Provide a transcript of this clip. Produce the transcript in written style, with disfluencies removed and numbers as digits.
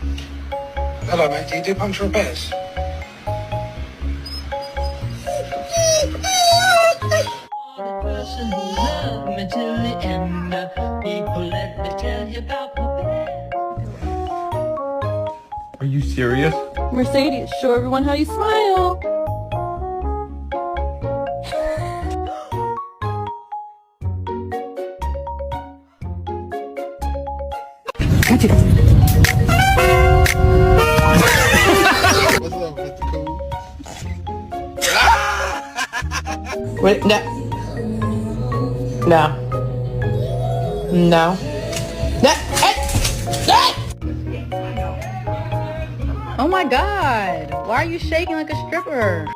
Hello, mate. Do you do puncture repairs? The person who loved me till the end. People, let me tell you about Are you serious? Mercedes, show everyone how you smile. What's up, Mr. Cool? Wait, no. No. No. No. Oh my God. Why are you shaking like a stripper?